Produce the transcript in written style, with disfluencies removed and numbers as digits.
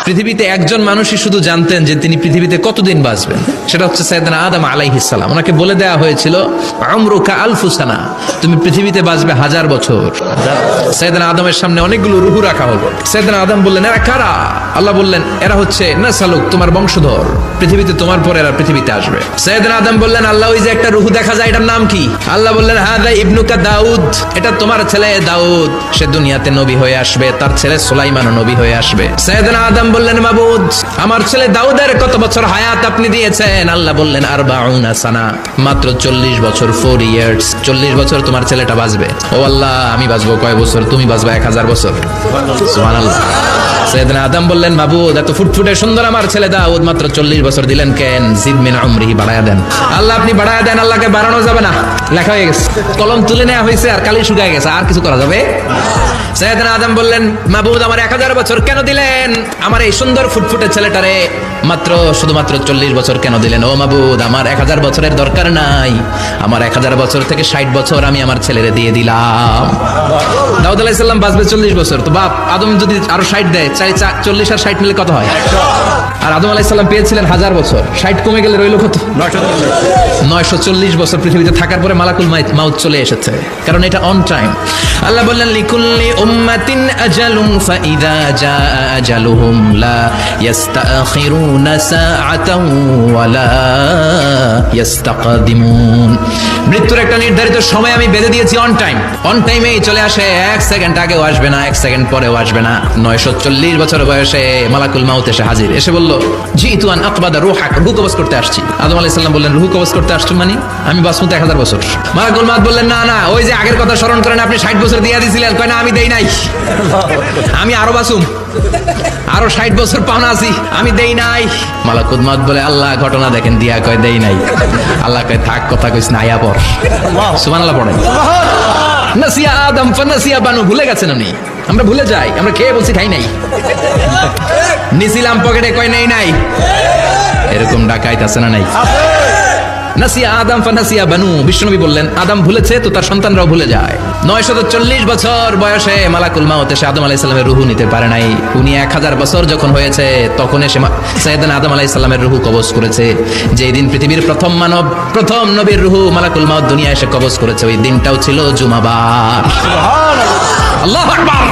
পৃথিবীতে একজন মানুষই শুধু জানতেন যে তিনি পৃথিবীতে কতদিন বাঁচবেন, সেটা হচ্ছে সাইয়েদনা আদম আলাইহিস সালাম। ওনাকে বলে দেওয়া হয়েছিল উমরুকা আলফু সানা, তুমি পৃথিবীতে বাঁচবে 1000 বছর। সাইয়েদনা আদমের সামনে অনেকগুলো রূহ রাখা হলো। সাইয়েদনা আদম বললেন, এরা কারা? আল্লাহ বললেন, এরা হচ্ছে নাসালুক, তোমার বংশধর, পৃথিবীতে তোমার পরে এরা পৃথিবীতে আসবে। সাইয়েদনা আদম বললেন, আল্লাহ ওই যে একটা রূহ দেখা যায়, এটার নাম কি? আল্লাহ বললেন, হাদা ইবনুকা দাউদ, এটা তোমার ছেলে দাউদ, সে দুনিয়াতে নবী হয়ে আসবে, তার ছেলে সুলাইমানও নবী হয়ে আসবে। সাইয়েদনা আদম বললেন, মাবুদ আমার ছেলে দাউদের কত বছর হায়াত আপনি দিয়েছেন? আল্লাহ বললেন, 40 সানা, মাত্র 40 বছর, 4 ইয়ার্স, 40 বছর তোমার ছেলেটা বাঁচবে। ও আল্লাহ, আমি বাঁচবো কয় বছর? তুমি বাঁচবে 1000 বছর। সুবহানাল্লাহ। সাইয়েদনা আদম বললেন, মাবুদ এত ফুটফুটে সুন্দর আমার ছেলে দাউদ, মাত্র 40 বছর দিলেন কেন? জিদ মিন উমরিহি, বাড়ায়া দেন। আল্লাহ আপনি বাড়ায়া দেন। আল্লাহকে বাড়ানো যাবে না, লেখা হয়ে গেছে, কলম তুলে নেওয়া হয়েছে আর কালি শুকায় গেছে, আর কিছু করা যাবে? সাইয়েদনা আদম বললেন, মাবুদ আমার 1000 বছর কেন দিলেন? আমার এই সুন্দর ফুটফুটে ছেলেটারে মাত্র শুধুমাত্র 40 বছর কেন দিলেন? ও মাবুদ আমার 1000 বছরের দরকার নাই, আমার 1000 বছর থেকে 60 বছর আমি আমার ছেলেরে দিয়ে দিলাম। দাউদ আলাইহিস সালাম বাঁচবে 40 বছর, তো বাপ আদম যদি আরো 60 দেয়, 40 আর 60 মিলে কত হয়? আর আদম আলাইহিস সালাম পেয়েছিলেন 1000 বছর, 60 কমে গেলে রইল কত? 940 বছর পৃথিবীতে থাকার পরে মালাকুল মাউত চলে এসেছে, কারণ এটা অন টাইম। আল্লাহ বললেন, লিকুল্লি উম্মাতিন আজালুন ফাইযা জাআ আজালুহুম লা ইস্তাখিরুনা সাআতান ওয়া লা ইস্তাকদিমুন। মৃত্যুর একটা নির্ধারিত সময় আমি বেঁধে দিয়েছি, অন টাইম, অন টাইমেই চলে আসে, 1 সেকেন্ড আগেও আসবে না, 1 সেকেন্ড পরেও আসবে না। 940 বছর বয়সে মালাকুল মাউত এসে হাজির, এসে বলল, জিতু আন আকবাদা রূহাক, রূহ কবজ করতে আসছি। আদম আলাইহিস সালাম বললেন, রূহ কবজ করতে আসছো মানে? আমি বাঁচবো 1000 বছর। মালাকুল মাউত বললেন, না না, ওই যে আগের কথা স্মরণ করেন, আপনি 60 বছর দিয়ে দিয়েছিলেন। কয় না, আমি দেই নাই, আমি আরো বাঁচুম, আরো 60 বছর পাওনা আছি, আমি দেই নাই। মালাকুল মাউত বলে, আল্লাহ ঘটনা দেখেন দিয়া, কয় দেই নাই। আল্লাহ কয় থাক, কথা কইস না, আয়া পড়। সুবহানাল্লাহ পড়েন। নাসিয়া আদম ফানাসিয়া বানু, ভুলে গেছেন আপনি? আমরা ভুলে যাই, আমরা খেয়ে বলছি খাই নাই, নিছিলাম পকেটে, কয় নেই নাই। এরকম ডাকাইত আছে না নাই? নাসিয়া আদম ফানাসিয়া বানু, বিশ্বনবী বললেন, আদম ভুলেছে তো তার সন্তানরাও ভুলে যায়। 940 বছর বয়সে মালাকুল মাউত এসে আদম আলাইহিস সালামের রূহ নিতে পারে নাই। উনি 1000 বছর যখন হয়েছে তখন এসে সাইয়েদনা আদম আলাইহিস সালামের রূহ কবজ করেছে। যেই দিন পৃথিবীর প্রথম মানব, প্রথম নবীর রূহ মালাকুল মাউত দুনিয়ায় এসে কবজ করেছে, ওই দিনটাও ছিল জুমাবার। সুবহানাল্লাহ, আল্লাহু আকবার।